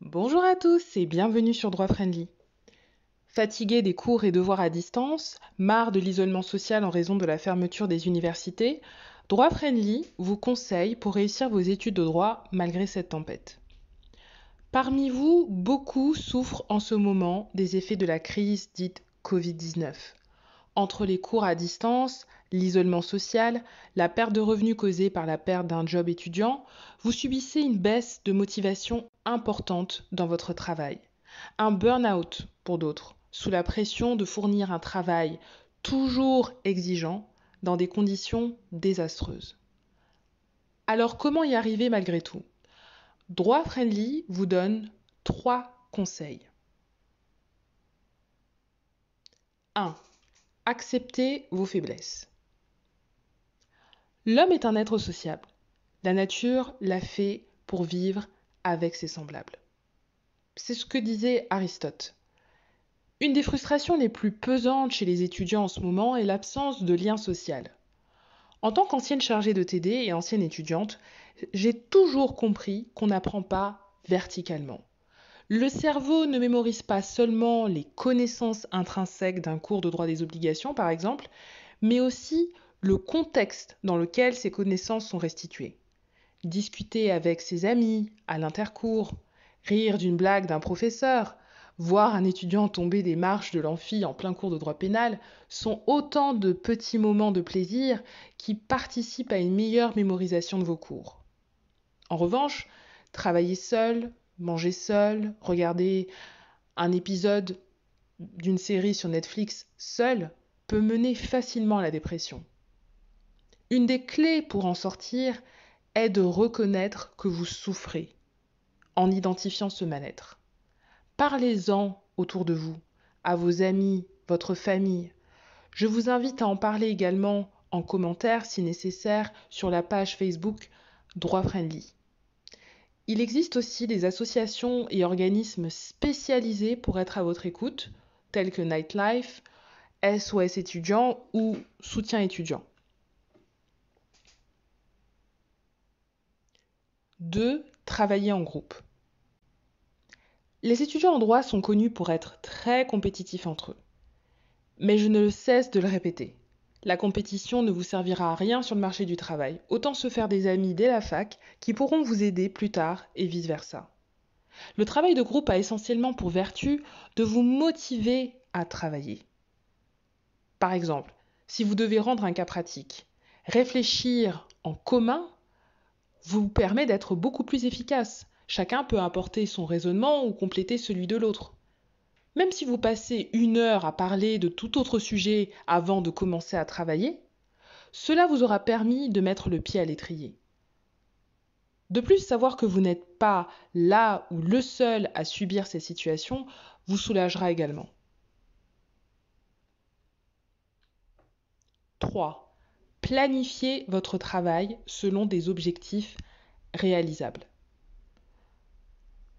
Bonjour à tous et bienvenue sur Droit Friendly. Fatigué des cours et devoirs à distance, marre de l'isolement social en raison de la fermeture des universités, Droit Friendly vous conseille pour réussir vos études de droit malgré cette tempête. Parmi vous, beaucoup souffrent en ce moment des effets de la crise dite Covid-19. Entre les cours à distance, l'isolement social, la perte de revenus causée par la perte d'un job étudiant, vous subissez une baisse de motivation importante dans votre travail. Un burn-out pour d'autres, sous la pression de fournir un travail toujours exigeant dans des conditions désastreuses. Alors comment y arriver malgré tout? Droit Friendly vous donne 3 conseils. 1. Acceptez vos faiblesses. L'homme est un être sociable. La nature l'a fait pour vivre avec ses semblables. C'est ce que disait Aristote. Une des frustrations les plus pesantes chez les étudiants en ce moment est l'absence de lien social. En tant qu'ancienne chargée de TD et ancienne étudiante, j'ai toujours compris qu'on n'apprend pas verticalement. Le cerveau ne mémorise pas seulement les connaissances intrinsèques d'un cours de droit des obligations, par exemple, mais aussi le contexte dans lequel ces connaissances sont restituées. Discuter avec ses amis, à l'intercours, rire d'une blague d'un professeur, voir un étudiant tomber des marches de l'amphi en plein cours de droit pénal sont autant de petits moments de plaisir qui participent à une meilleure mémorisation de vos cours. En revanche, travailler seul, manger seul, regarder un épisode d'une série sur Netflix seul peut mener facilement à la dépression. Une des clés pour en sortir est de reconnaître que vous souffrez en identifiant ce mal-être. Parlez-en autour de vous, à vos amis, votre famille. Je vous invite à en parler également en commentaire si nécessaire sur la page Facebook Droit Friendly. Il existe aussi des associations et organismes spécialisés pour être à votre écoute, tels que Nightlife, SOS étudiants ou Soutien étudiant. 2. Travailler en groupe. Les étudiants en droit sont connus pour être très compétitifs entre eux. Mais je ne cesse de le répéter. La compétition ne vous servira à rien sur le marché du travail. Autant se faire des amis dès la fac qui pourront vous aider plus tard et vice-versa. Le travail de groupe a essentiellement pour vertu de vous motiver à travailler. Par exemple, si vous devez rendre un cas pratique, réfléchir en commun vous permet d'être beaucoup plus efficace. Chacun peut apporter son raisonnement ou compléter celui de l'autre. Même si vous passez 1 heure à parler de tout autre sujet avant de commencer à travailler, cela vous aura permis de mettre le pied à l'étrier. De plus, savoir que vous n'êtes pas là ou le seul à subir ces situations vous soulagera également. 3. Planifiez votre travail selon des objectifs réalisables.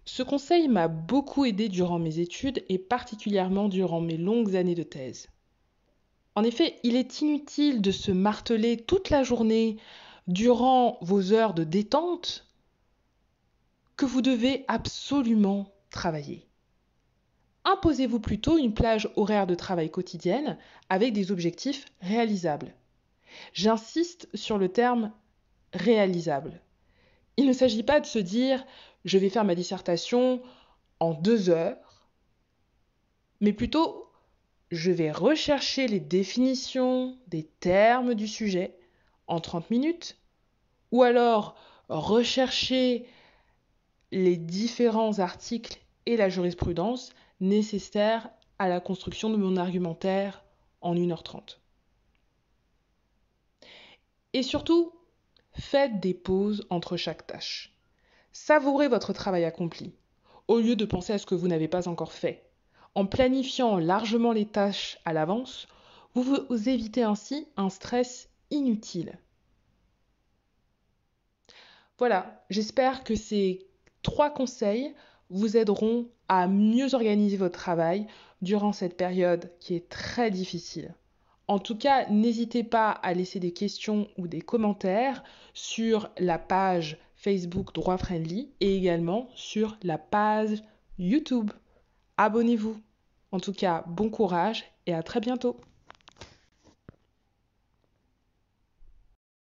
Ce conseil m'a beaucoup aidé durant mes études et particulièrement durant mes longues années de thèse. En effet, il est inutile de se marteler toute la journée durant vos heures de détente que vous devez absolument travailler. Imposez-vous plutôt une plage horaire de travail quotidienne avec des objectifs réalisables. J'insiste sur le terme réalisable. Il ne s'agit pas de se dire je vais faire ma dissertation en 2 heures, mais plutôt je vais rechercher les définitions des termes du sujet en 30 minutes, ou alors rechercher les différents articles et la jurisprudence nécessaires à la construction de mon argumentaire en 1h30. Et surtout, faites des pauses entre chaque tâche. Savourez votre travail accompli, au lieu de penser à ce que vous n'avez pas encore fait. En planifiant largement les tâches à l'avance, vous évitez ainsi un stress inutile. Voilà, j'espère que ces 3 conseils vous aideront à mieux organiser votre travail durant cette période qui est très difficile. En tout cas, n'hésitez pas à laisser des questions ou des commentaires sur la page Facebook Droit Friendly et également sur la page YouTube. Abonnez-vous. En tout cas, bon courage et à très bientôt.